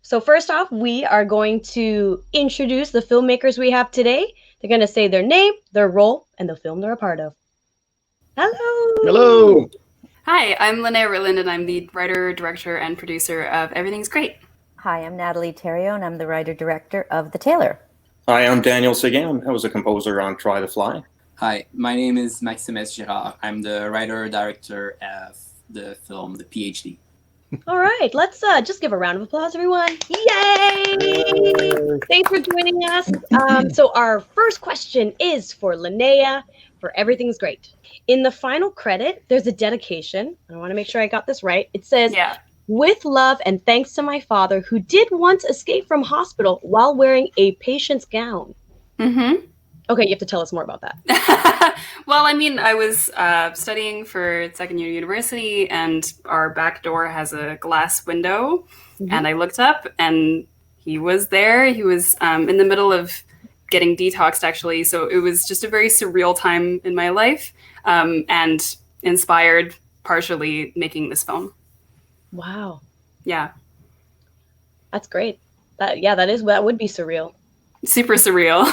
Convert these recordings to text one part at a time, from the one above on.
So first off, we are going to introduce the filmmakers we have today. They're going to say their name, their role, and the film they're a part of. Hello! Hello! Hi, I'm Linnea Ritland, and I'm the writer, director, and producer of Everything's Great. Hi, I'm Nathalie Therriault, and I'm the writer-director of The Tailor. Hi, I'm Daniel Seguin. I was a composer on Try to Fly. Hi, my name is Maxime S Girard. I'm the writer-director of the film The PhD. All right, let's just give a round of applause, everyone. Yay! Thanks for joining us. So our first question is for Linnea, for Everything's Great. In the final credit, there's a dedication. I want to make sure I got this right. It says, with love and thanks to my father, who did once escape from hospital while wearing a patient's gown. Mm-hmm. Okay, you have to tell us more about that. Well, I mean, I was studying for second year university, and our back door has a glass window, and I looked up, and he was there. He was in the middle of getting detoxed, actually, so it was just a very surreal time in my life, and inspired partially making this film. Wow. Yeah. That's great. That would be surreal. Super surreal.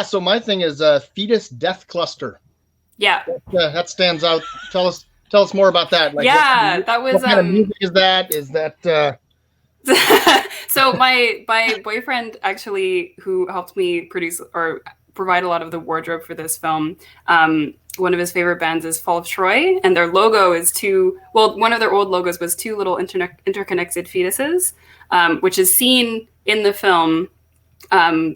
So my thing is fetus death cluster. Yeah. That stands out. Tell us more about that. Like, that was what kind of music is that? Is that So my boyfriend, actually, who helped me produce or provide a lot of the wardrobe for this film, one of his favorite bands is Fall of Troy, and their logo is one of their old logos was two little interconnected fetuses, which is seen in the film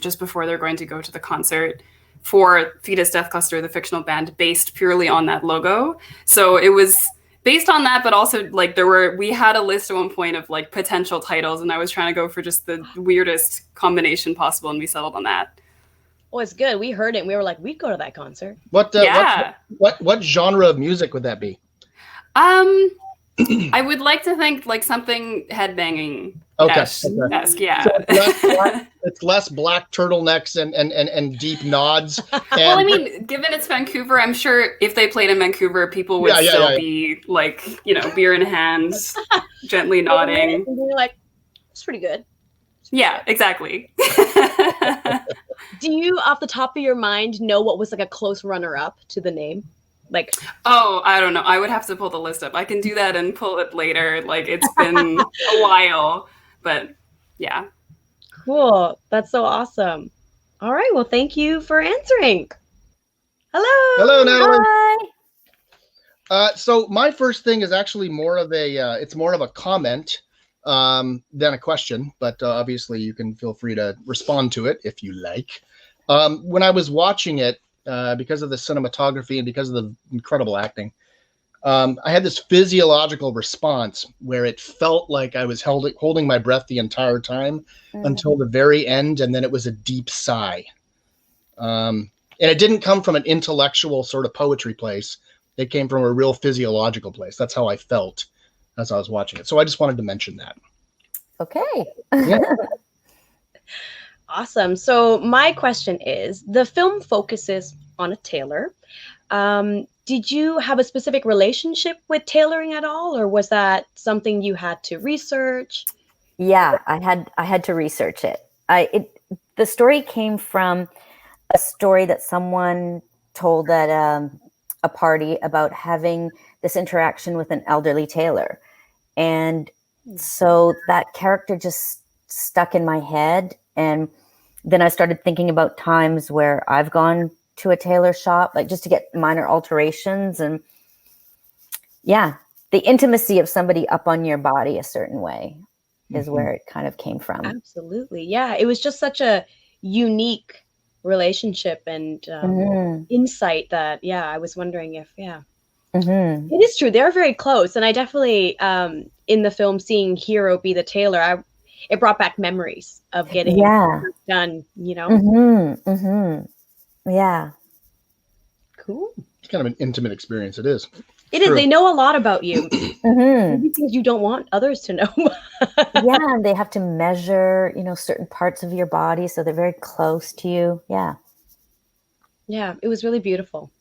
just before they're going to go to the concert for Fetus Death Cluster, the fictional band, based purely on that logo. So it was based on that, but also like we had a list at one point of like potential titles, and I was trying to go for just the weirdest combination possible, and we settled on that. Oh, it's good. We heard it, and we were like, we'd go to that concert. What genre of music would that be? I would like to think like something headbanging. Esque, yeah. So it's less black turtlenecks and deep nods. Well, I mean, given it's Vancouver, I'm sure if they played in Vancouver, people would still be like, beer in hand, gently nodding. And you're like, it's pretty good. Yeah, exactly. Do you, off the top of your mind, know what was like a close runner-up to the name? Like, I don't know. I would have to pull the list up. I can do that and pull it later. Like, it's been a while, but yeah. Cool. That's so awesome. All right. Well, thank you for answering. Hello. Hello, Natalie. Hi. So my first thing is actually more of a comment than a question, but obviously you can feel free to respond to it if you like. When I was watching it, because of the cinematography and because of the incredible acting, I had this physiological response where it felt like I was holding my breath the entire time until the very end, and then it was a deep sigh. And it didn't come from an intellectual sort of poetry place. It came from a real physiological place. That's how I felt as I was watching it. So I just wanted to mention that. Okay. Yeah. Awesome. So my question is, the film focuses on a tailor. Did you have a specific relationship with tailoring at all, or was that something you had to research? Yeah, I had to research it. The story came from a story that someone told at a party about having this interaction with an elderly tailor. And so that character just stuck in my head. And then I started thinking about times where I've gone to a tailor shop, like just to get minor alterations. And yeah, the intimacy of somebody up on your body a certain way is where it kind of came from. Absolutely. Yeah. It was just such a unique relationship and insight that, I was wondering if, it is true. They're very close. And I definitely, in the film, seeing Hero be the tailor, it brought back memories of getting done, Yeah. Cool. It's kind of an intimate experience. It is. It is. They know a lot about you. Maybe things you don't want others to know. Yeah, and they have to measure, certain parts of your body, so they're very close to you. Yeah. Yeah, it was really beautiful.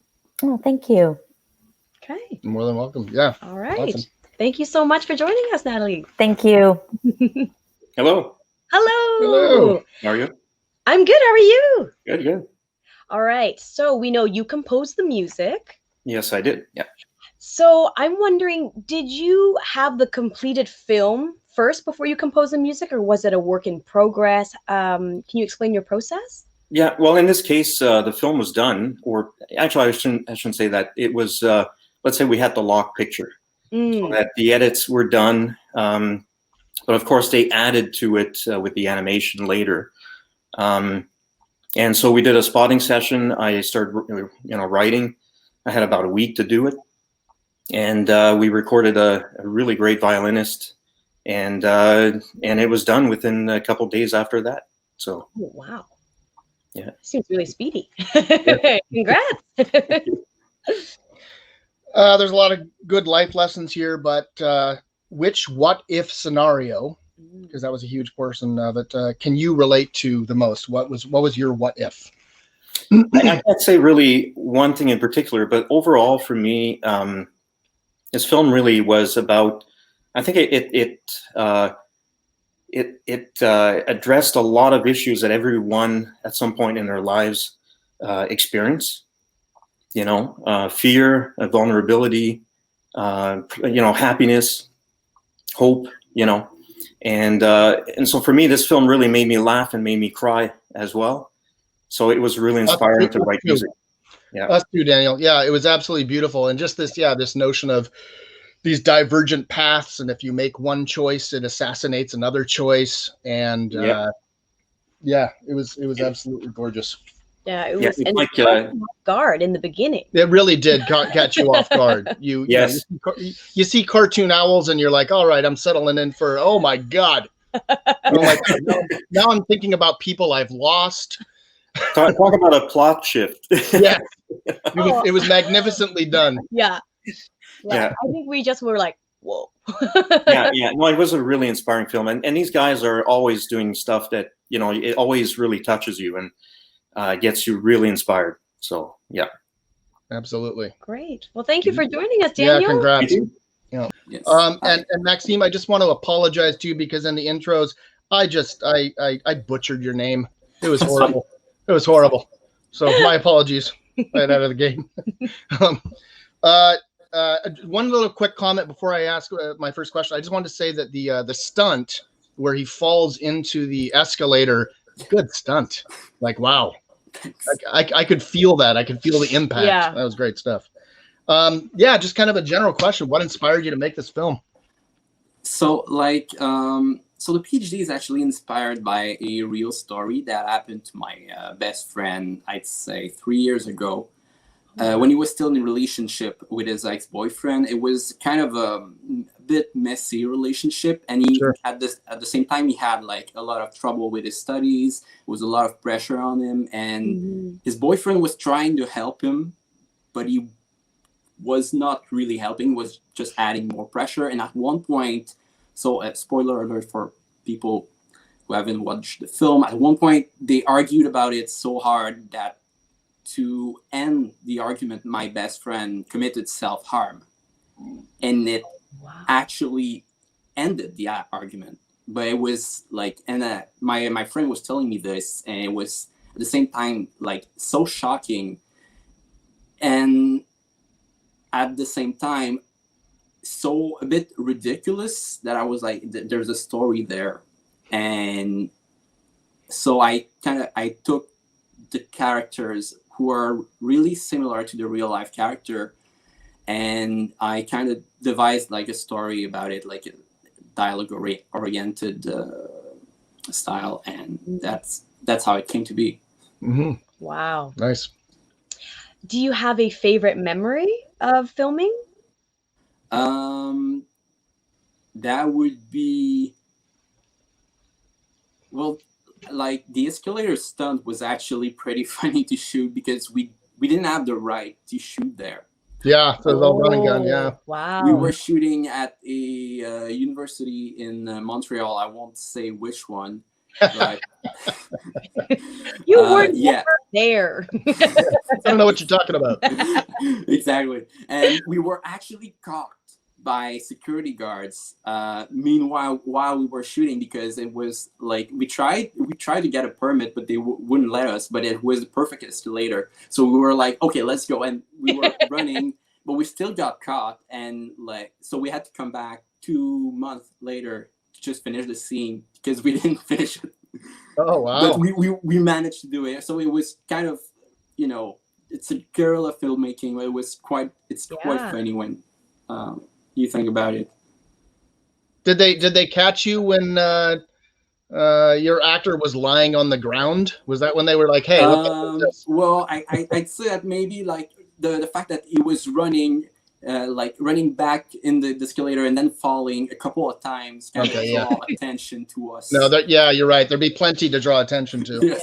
Oh, thank you. Okay. More than welcome. Yeah. All right. Awesome. Thank you so much for joining us, Nathalie. Thank you. Hello. Hello. Hello. How are you? I'm good. How are you? Good, good. All right. So we know you composed the music. Yes, I did. Yeah. So I'm wondering, did you have the completed film first before you composed the music, or was it a work in progress? Can you explain your process? Yeah. Well, in this case, the film was done, or actually, I shouldn't say that. It was, let's say we had the lock picture, so that the edits were done. But of course, they added to it with the animation later. And so we did a spotting session. I started, writing. I had about a week to do it. And we recorded a really great violinist, and it was done within a couple of days after that. So, Oh, wow. Yeah. Seems really speedy. Yeah. Congrats. There's a lot of good life lessons here, but which what if scenario, because that was a huge portion of it, can you relate to the most? What was your what if? I can't say really one thing in particular, but overall for me, this film really was about, I think it addressed a lot of issues that everyone at some point in their lives experience. Fear, vulnerability, happiness, hope. And so for me, this film really made me laugh and made me cry as well. So it was really inspiring to write music. Yeah, us too, Daniel. Yeah, it was absolutely beautiful, and just this notion of these divergent paths, and if you make one choice, it assassinates another choice, and it was absolutely gorgeous. Yeah, it was. it's And like, it caught you off guard in the beginning. It really did catch you off guard. Yes. You see cartoon owls, and you're like, all right, I'm settling in for. Oh my god. Oh my god. Now I'm thinking about people I've lost. talk about a plot shift. Yeah, it was magnificently done. Yeah. Yeah. I think we just were like, whoa. yeah. No, it was a really inspiring film, and these guys are always doing stuff that it always really touches you and gets you really inspired. So yeah, Absolutely. Great. Well, thank you for joining us, Daniel. Yeah, congrats. Yes. And Maxime, I just want to apologize to you because in the intros, I butchered your name. It was horrible. It was horrible. So my apologies right out of the gate. One little quick comment before I ask my first question. I just wanted to say that the stunt where he falls into the escalator, good stunt. Like, wow. I could feel that. I could feel the impact. Yeah. That was great stuff. Just kind of a general question. What inspired you to make this film? So the PhD is actually inspired by a real story that happened to my best friend, I'd say 3 years ago. When he was still in a relationship with his ex-boyfriend. It was kind of a bit messy relationship, and he had this at the same time he had like a lot of trouble with his studies. There was a lot of pressure on him, and his boyfriend was trying to help him, but he was not really helping, was just adding more pressure. And at one point, so spoiler alert for people who haven't watched the film, at one point they argued about it so hard that to end the argument, my best friend committed self-harm, and it actually ended the argument. But it was like, and my friend was telling me this, and it was at the same time like so shocking, and at the same time so a bit ridiculous that I was like, there's a story there. And so I took the characters who are really similar to the real life character, and I kind of devised like a story about it, like a dialogue oriented style, and that's how it came to be. Mm-hmm. Wow. Nice. Do you have a favorite memory of filming? That would be, well, like the escalator stunt was actually pretty funny to shoot because we didn't have the right to shoot there. Yeah, so it was all run and gun. Yeah. Wow. We were shooting at a university in Montreal. I won't say which one, but You were yeah. never there. I don't know what you're talking about. Exactly. And we were actually caught by security guards. Meanwhile, while we were shooting, because it was like we tried to get a permit, but they wouldn't let us. But it was the perfect escalator, so we were like, okay, let's go. And we were running, but we still got caught, and like so we had to come back 2 months later to just finish the scene because we didn't finish it. Oh wow! But we managed to do it. So it was kind of, you know, it's a guerrilla filmmaking. It's quite funny when you think about it. Did they catch you when your actor was lying on the ground? Was that when they were like, "Hey, look at this"? Well, I'd say that maybe like the fact that he was running back in the escalator and then falling a couple of times kind of draw attention to us. No, you're right. There'd be plenty to draw attention to. Yes.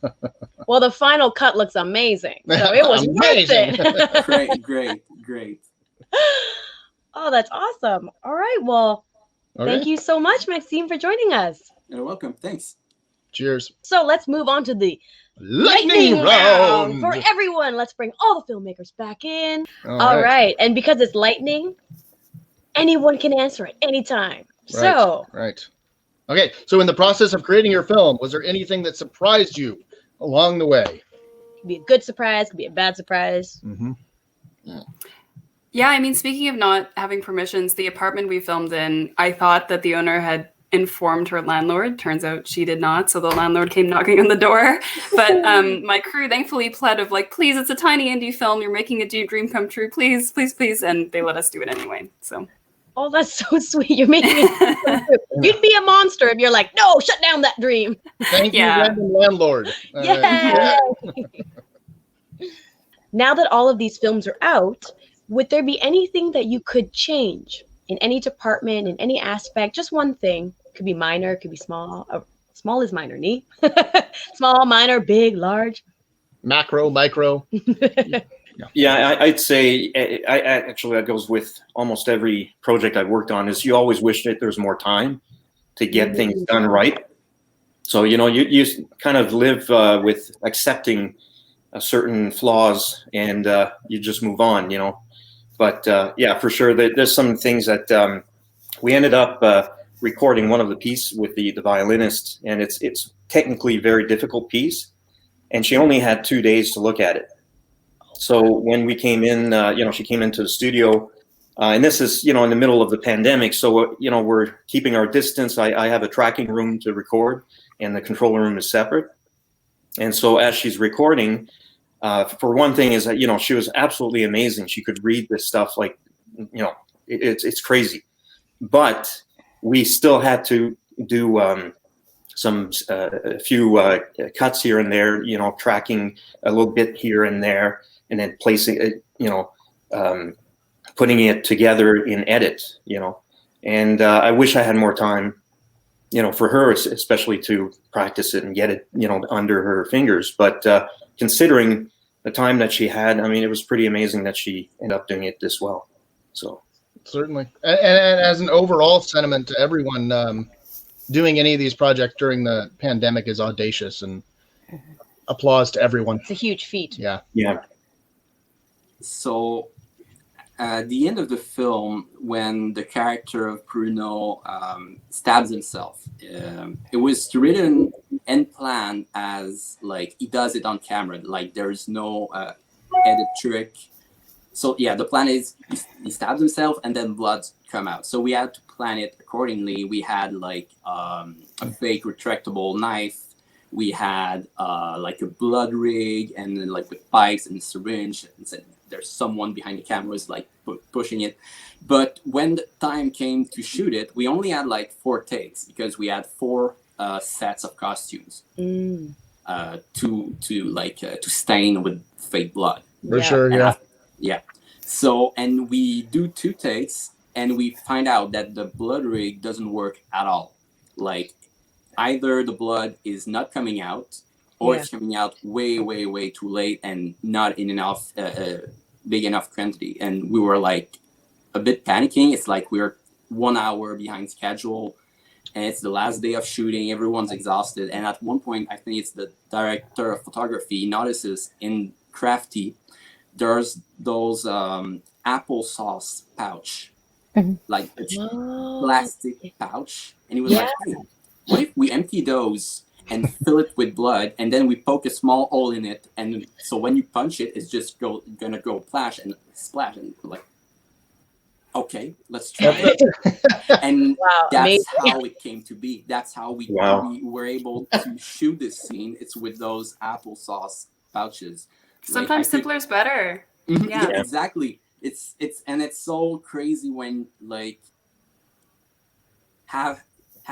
Yeah. Well, the final cut looks amazing. So it was Amazing. worth it. Great. Oh, that's awesome. All right. Well, thank you so much, Maxime, for joining us. You're welcome. Thanks. Cheers. So let's move on to the Lightning round for everyone. Let's bring all the filmmakers back in. All right. And because it's lightning, anyone can answer at any time. Right. Okay. So in the process of creating your film, was there anything that surprised you along the way? It could be a good surprise, could be a bad surprise. Mm-hmm. Yeah, I mean, speaking of not having permissions, the apartment we filmed in, I thought that the owner had informed her landlord. Turns out she did not. So the landlord came knocking on the door. But my crew thankfully pled of like, please, it's a tiny indie film. You're making a dream come true. Please, please, please. And they let us do it anyway. So. Oh, that's so sweet. You're making it. You'd be a monster if you're like, no, shut down that dream. Thank you, random landlord. Yeah. Now that all of these films are out, would there be anything that you could change in any department, in any aspect? Just one thing. Could be minor, could be small. Small is minor, nee? Small, minor, big, large. Macro, micro. Yeah, I'd say that goes with almost every project I've worked on, is you always wish that there's more time to get things done right. So, you know, you kind of live with accepting certain flaws and you just move on, you know. But yeah, for sure, there's some things that we ended up recording one of the pieces with the violinist, and it's technically a very difficult piece, and she only had 2 days to look at it. So when we came in, you know, she came into the studio, and this is, you know, in the middle of the pandemic. So, you know, we're keeping our distance. I have a tracking room to record, and the control room is separate. And so as she's recording, for one thing is that, you know, she was absolutely amazing. She could read this stuff like, you know, it's crazy. But we still had to do a few cuts here and there, you know, tracking a little bit here and there, and then placing it, you know, putting it together in edit, you know. And I wish I had more time, you know, for her, especially to practice it and get it, you know, under her fingers. But considering the time that she had, I mean, it was pretty amazing that she ended up doing it this well. So certainly, and as an overall sentiment to everyone, doing any of these projects during the pandemic is audacious, and applause to everyone. It's a huge feat. Yeah. So at the end of the film, when the character of Bruno stabs himself, it was written and planned as like he does it on camera, like there's no edit trick. So yeah, the plan is he stabs himself and then blood come out. So we had to plan it accordingly. We had like a fake retractable knife. We had like a blood rig, and then like with pipes and syringe, and said there's someone behind the cameras like pushing it. But when the time came to shoot it, we only had like 4 takes because we had 4 sets of costumes to stain with fake blood. For sure, yeah. Yeah. So, and we do 2 takes, and we find out that the blood rig doesn't work at all. Like, either the blood is not coming out, or it's coming out way, way, way too late and not in enough, big enough quantity. And we were like a bit panicking. It's like we're 1 hour behind schedule, and it's the last day of shooting. Everyone's exhausted. And at one point, I think it's the director of photography notices in Crafty there's those applesauce pouch, like a plastic pouch, and he was like, hey, what if we empty those and fill it with blood, and then we poke a small hole in it, and so when you punch it, it's just gonna go splash, and like, okay, let's try it. And that's amazing. how it came to be. That's how we were able to shoot this scene. It's with those applesauce pouches. Sometimes simpler is better. Yeah, exactly. It's so crazy when like have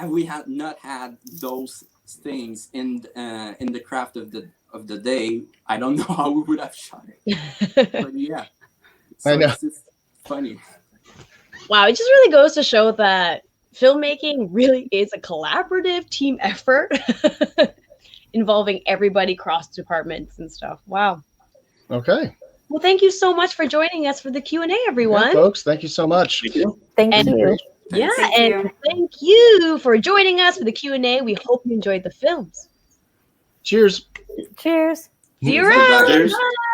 we not had those things in the craft of the day, I don't know how we would have shot it. But yeah, so I know. It's just funny. Wow, it just really goes to show that filmmaking really is a collaborative team effort involving everybody across departments and stuff. Wow. Okay. Well, thank you so much for joining us for the Q&A, everyone. Yeah, folks, thank you so much. Thank you. Yeah, Thank and you. thank you for joining us for the Q&A. We hope you enjoyed the films. Cheers. Cheers. See you around. Cheers. Bye.